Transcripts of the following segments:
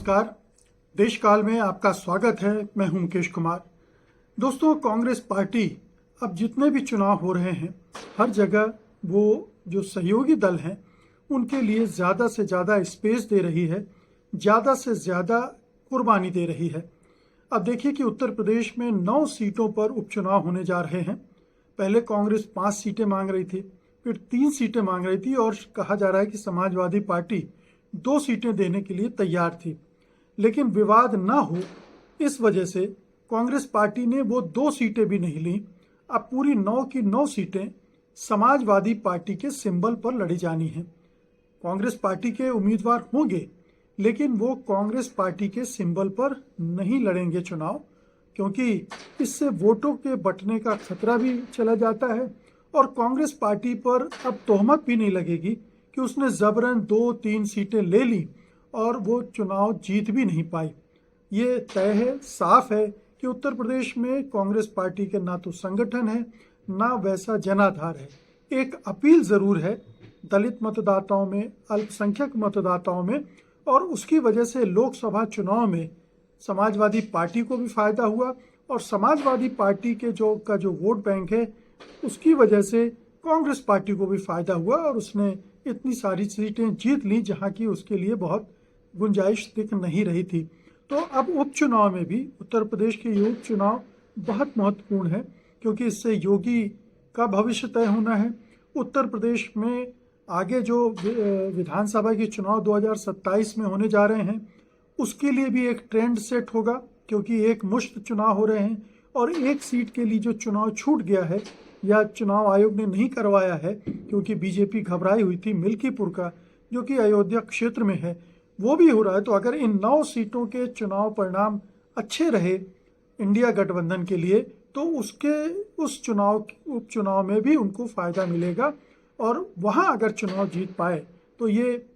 नमस्कार। देश काल में आपका स्वागत है। मैं हूं मुकेश कुमार। दोस्तों, कांग्रेस पार्टी अब जितने भी चुनाव हो रहे हैं, हर जगह वो जो सहयोगी दल हैं उनके लिए ज़्यादा से ज़्यादा स्पेस दे रही है, ज़्यादा से ज़्यादा कुर्बानी दे रही है। अब देखिए कि उत्तर प्रदेश में 9 सीटों पर उपचुनाव होने जा रहे हैं। पहले कांग्रेस 5 सीटें मांग रही थी, फिर 3 सीटें मांग रही थी और कहा जा रहा है कि समाजवादी पार्टी 2 सीटें देने के लिए तैयार थी। लेकिन विवाद ना हो इस वजह से कांग्रेस पार्टी ने वो 2 सीटें भी नहीं ली। अब पूरी 9 की 9 सीटें समाजवादी पार्टी के सिंबल पर लड़ी जानी हैं। कांग्रेस पार्टी के उम्मीदवार होंगे, लेकिन वो कांग्रेस पार्टी के सिंबल पर नहीं लड़ेंगे चुनाव, क्योंकि इससे वोटों के बंटने का खतरा भी चला जाता है और कांग्रेस पार्टी पर अब तोहमत भी नहीं लगेगी कि उसने जबरन 2-3 सीटें ले ली और वो चुनाव जीत भी नहीं पाई। ये तय है, साफ है कि उत्तर प्रदेश में कांग्रेस पार्टी के ना तो संगठन है, ना वैसा जनाधार है। एक अपील जरूर है दलित मतदाताओं में, अल्पसंख्यक मतदाताओं में, और उसकी वजह से लोकसभा चुनाव में समाजवादी पार्टी को भी फायदा हुआ और समाजवादी पार्टी के जो वोट बैंक है उसकी वजह से कांग्रेस पार्टी को भी फायदा हुआ और उसने इतनी सारी सीटें जीत ली जहां की उसके लिए बहुत गुंजाइश दिख नहीं रही थी। तो अब उपचुनाव में भी उत्तर प्रदेश के ये उपचुनाव बहुत महत्वपूर्ण है, क्योंकि इससे योगी का भविष्य तय होना है। उत्तर प्रदेश में आगे जो विधानसभा के चुनाव 2027 में होने जा रहे हैं उसके लिए भी एक ट्रेंड सेट होगा, क्योंकि एक मुश्त चुनाव हो रहे हैं और एक सीट के लिए जो चुनाव छूट गया है या चुनाव आयोग ने नहीं करवाया है क्योंकि बीजेपी घबराई हुई थी, मिल्कीपुर का जो कि अयोध्या क्षेत्र में है, वो भी हो रहा है। तो अगर इन 9 सीटों के चुनाव परिणाम अच्छे रहे इंडिया गठबंधन के लिए तो उस उपचुनाव में भी उनको फायदा मिलेगा और वहां अगर चुनाव जीत पाए तो ये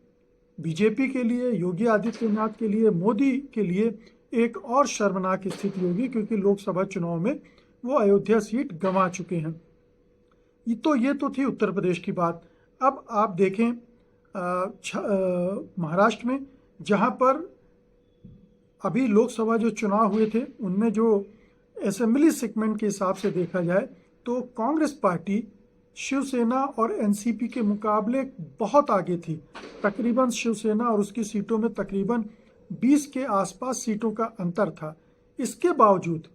बीजेपी के लिए, योगी आदित्यनाथ के लिए, मोदी के लिए एक और शर्मनाक स्थिति होगी, क्योंकि लोकसभा चुनाव में वो अयोध्या सीट गंवा चुके हैं। ये तो थी उत्तर प्रदेश की बात। अब आप देखें महाराष्ट्र में, जहां पर अभी लोकसभा जो चुनाव हुए थे उनमें जो असेंबली सेगमेंट के हिसाब से देखा जाए तो कांग्रेस पार्टी शिवसेना और एनसीपी के मुकाबले बहुत आगे थी। तकरीबन शिवसेना और उसकी सीटों में तकरीबन 20 के आसपास सीटों का अंतर था। इसके बावजूद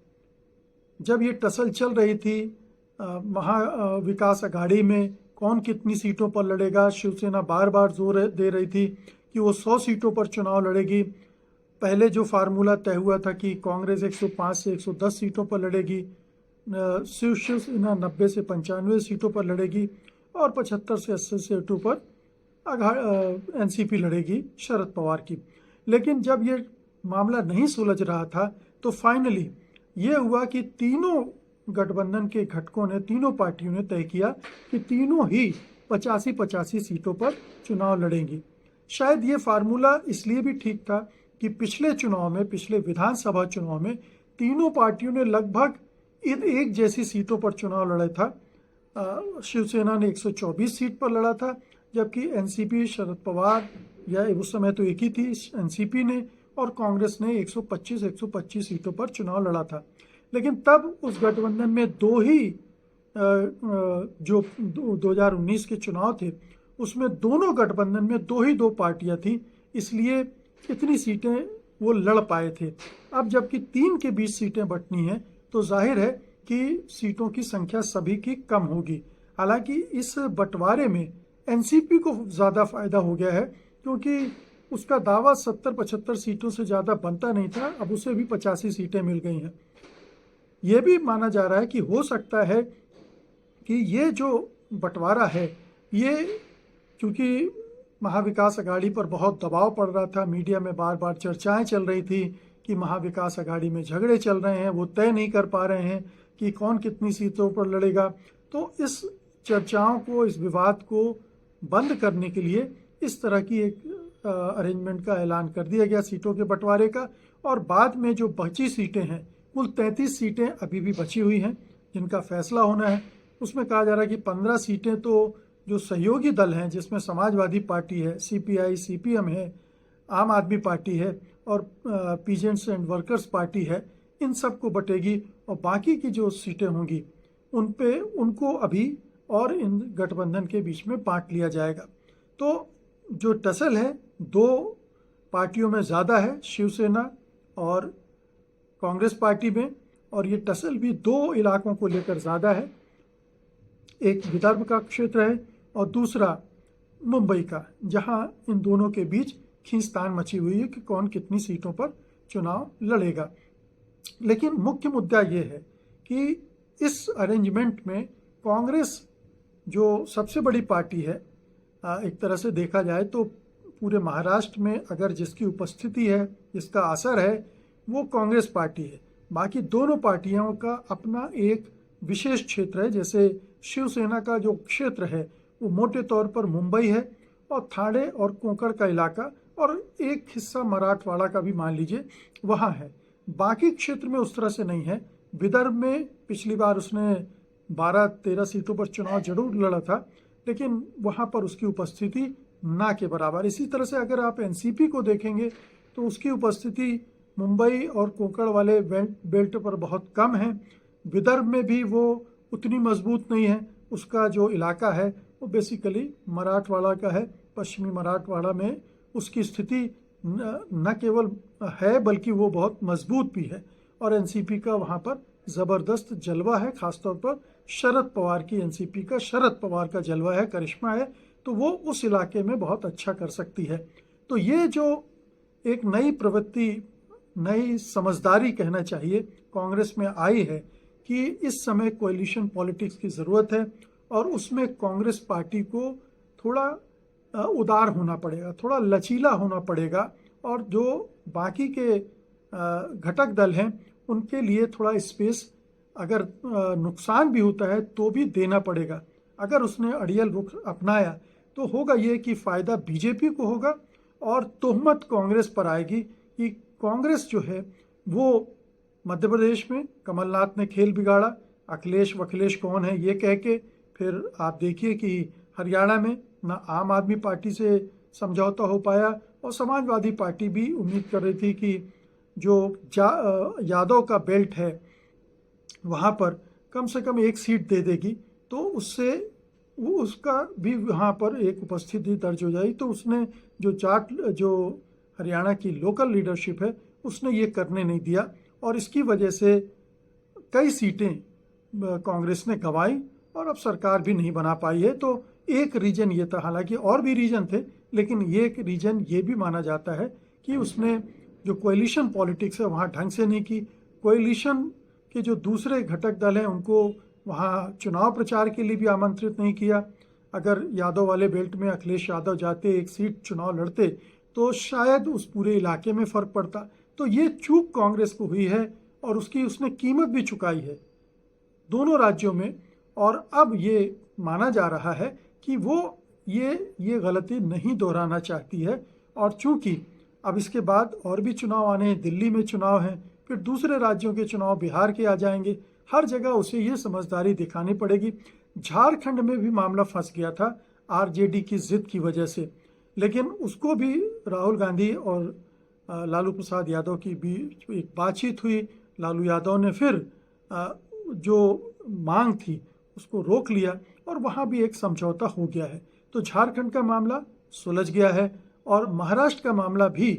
जब ये टसल चल रही थी महाविकास अघाड़ी में कौन कितनी सीटों पर लड़ेगा, शिवसेना बार बार जोर दे रही थी कि वो 100 सीटों पर चुनाव लड़ेगी। पहले जो फार्मूला तय हुआ था कि कांग्रेस 105 से 110 सीटों पर लड़ेगी, शिवसेना 90 से 95 सीटों पर लड़ेगी और 75 से 80 सीटों पर एनसीपी लड़ेगी शरद पवार की। लेकिन जब ये मामला नहीं सुलझ रहा था तो फाइनली ये हुआ कि तीनों गठबंधन के घटकों ने, तीनों पार्टियों ने तय किया कि तीनों ही 85-85 सीटों पर चुनाव लड़ेंगी। शायद ये फार्मूला इसलिए भी ठीक था कि पिछले विधानसभा चुनाव में तीनों पार्टियों ने लगभग एक जैसी सीटों पर चुनाव लड़ा था। शिवसेना ने 124 सीट पर लड़ा था, जबकि एनसीपी, शरद पवार या उस समय तो एक ही थी एनसीपी ने, और कांग्रेस ने 125 सीटों पर चुनाव लड़ा था। लेकिन तब उस गठबंधन में जो 2019 के चुनाव थे उसमें दोनों गठबंधन में दो पार्टियां थी, इसलिए इतनी सीटें वो लड़ पाए थे। अब जबकि 3 के 20 सीटें बंटनी हैं तो जाहिर है कि सीटों की संख्या सभी की कम होगी। हालांकि इस बंटवारे में एनसीपी को ज़्यादा फायदा हो गया है, क्योंकि उसका दावा 70-75 सीटों से ज़्यादा बनता नहीं था, अब उसे भी 85 सीटें मिल गई हैं। ये भी माना जा रहा है कि हो सकता है कि ये जो बंटवारा है, ये क्योंकि महाविकास अघाड़ी पर बहुत दबाव पड़ रहा था, मीडिया में बार बार चर्चाएं चल रही थी कि महाविकास अघाड़ी में झगड़े चल रहे हैं, वो तय नहीं कर पा रहे हैं कि कौन कितनी सीटों पर लड़ेगा। तो इस चर्चाओं को, इस विवाद को बंद करने के लिए इस तरह की एक अरेंजमेंट का ऐलान कर दिया गया सीटों के बंटवारे का। और बाद में जो बची सीटें हैं, कुल 33 सीटें अभी भी बची हुई हैं जिनका फैसला होना है। उसमें कहा जा रहा है कि 15 सीटें तो जो सहयोगी दल हैं, जिसमें समाजवादी पार्टी है, सीपीआई, सीपीएम है, आम आदमी पार्टी है और पीजेंट्स एंड वर्कर्स पार्टी है, इन सब को बटेगी और बाकी की जो सीटें होंगी उन पे उनको अभी और इन गठबंधन के बीच में बांट लिया जाएगा। तो जो टसल है दो पार्टियों में ज़्यादा है, शिवसेना और कांग्रेस पार्टी में, और ये टसल भी दो इलाकों को लेकर ज़्यादा है। एक विदर्भ का क्षेत्र है और दूसरा मुंबई का, जहां इन दोनों के बीच खींचतान मची हुई है कि कौन कितनी सीटों पर चुनाव लड़ेगा। लेकिन मुख्य मुद्दा ये है कि इस अरेंजमेंट में कांग्रेस जो सबसे बड़ी पार्टी है, एक तरह से देखा जाए तो पूरे महाराष्ट्र में अगर जिसकी उपस्थिति है, जिसका असर है, वो कांग्रेस पार्टी है। बाकी दोनों पार्टियों का अपना एक विशेष क्षेत्र है। जैसे शिवसेना का जो क्षेत्र है वो मोटे तौर पर मुंबई है और ठाणे और कोंकण का इलाका और एक हिस्सा मराठवाड़ा का भी मान लीजिए वहाँ है। बाकी क्षेत्र में उस तरह से नहीं है। विदर्भ में पिछली बार उसने 12-13 सीटों पर चुनाव जरूर लड़ा था, लेकिन वहाँ पर उसकी उपस्थिति ना के बराबर। इसी तरह से अगर आप एनसीपी को देखेंगे तो उसकी उपस्थिति मुंबई और कोंकण वाले बेल्ट पर बहुत कम है। विदर्भ में भी वो उतनी मजबूत नहीं है। उसका जो इलाका है वो बेसिकली मराठवाड़ा का है। पश्चिमी मराठवाड़ा में उसकी स्थिति न केवल है बल्कि वो बहुत मजबूत भी है। और एनसीपी का वहाँ पर ज़बरदस्त जलवा है, खासतौर पर शरद पवार की एनसीपी का शरद पवार का जलवा है, करिश्मा है, तो वो उस इलाके में बहुत अच्छा कर सकती है। तो ये जो एक नई प्रवृत्ति, नई समझदारी कहना चाहिए, कांग्रेस में आई है कि इस समय कोएलिशन पॉलिटिक्स की ज़रूरत है और उसमें कांग्रेस पार्टी को थोड़ा उदार होना पड़ेगा, थोड़ा लचीला होना पड़ेगा और जो बाकी के घटक दल हैं उनके लिए थोड़ा स्पेस, अगर नुकसान भी होता है तो भी देना पड़ेगा। अगर उसने अड़ियल रुख अपनाया तो होगा ये कि फ़ायदा बीजेपी को होगा और तोहमत कांग्रेस पर आएगी कि कांग्रेस जो है वो मध्य प्रदेश में कमलनाथ ने खेल बिगाड़ा, अखिलेश वखिलेश कौन है ये कह के। फिर आप देखिए कि हरियाणा में ना आम आदमी पार्टी से समझौता हो पाया और समाजवादी पार्टी भी उम्मीद कर रही थी कि जो यादव का बेल्ट है वहाँ पर कम से कम एक सीट दे देगी तो उससे वो उसका भी वहाँ पर एक उपस्थिति दर्ज हो जाएगी। तो उसने जो हरियाणा की लोकल लीडरशिप है उसने ये करने नहीं दिया और इसकी वजह से कई सीटें कांग्रेस ने गंवाई और अब सरकार भी नहीं बना पाई है। तो एक रीजन ये था, हालांकि और भी रीजन थे, लेकिन ये एक रीजन ये भी माना जाता है कि उसने जो कोएलिशन पॉलिटिक्स है वहाँ ढंग से नहीं की। कोएलिशन के जो दूसरे घटक दल हैं उनको वहाँ चुनाव प्रचार के लिए भी आमंत्रित नहीं किया। अगर यादव वाले बेल्ट में अखिलेश यादव जाते, एक सीट चुनाव लड़ते, तो शायद उस पूरे इलाके में फ़र्क पड़ता। तो ये चूक कांग्रेस को हुई है और उसकी उसने कीमत भी चुकाई है दोनों राज्यों में। और अब ये माना जा रहा है कि वो ये गलती नहीं दोहराना चाहती है। और चूंकि अब इसके बाद और भी चुनाव आने हैं, दिल्ली में चुनाव हैं, फिर दूसरे राज्यों के चुनाव बिहार के आ जाएंगे, हर जगह उसे ये समझदारी दिखानी पड़ेगी। झारखंड में भी मामला फंस गया था आरजेडी की जिद की वजह से, लेकिन उसको भी राहुल गांधी और लालू प्रसाद यादव की बीच एक बातचीत हुई। लालू यादव ने फिर जो मांग थी उसको रोक लिया और वहाँ भी एक समझौता हो गया है। तो झारखंड का मामला सुलझ गया है और महाराष्ट्र का मामला भी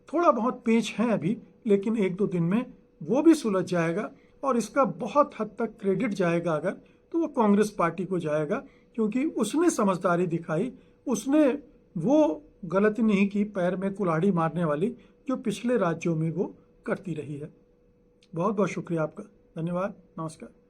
थोड़ा बहुत पेच है अभी, लेकिन 1-2 दिन में वो भी सुलझ जाएगा और इसका बहुत हद तक क्रेडिट जाएगा अगर तो वो कांग्रेस पार्टी को जाएगा, क्योंकि उसने समझदारी दिखाई, उसने वो गलती नहीं की पैर में कुल्हाड़ी मारने वाली जो पिछले राज्यों में वो करती रही है। बहुत बहुत शुक्रिया आपका, धन्यवाद, नमस्कार।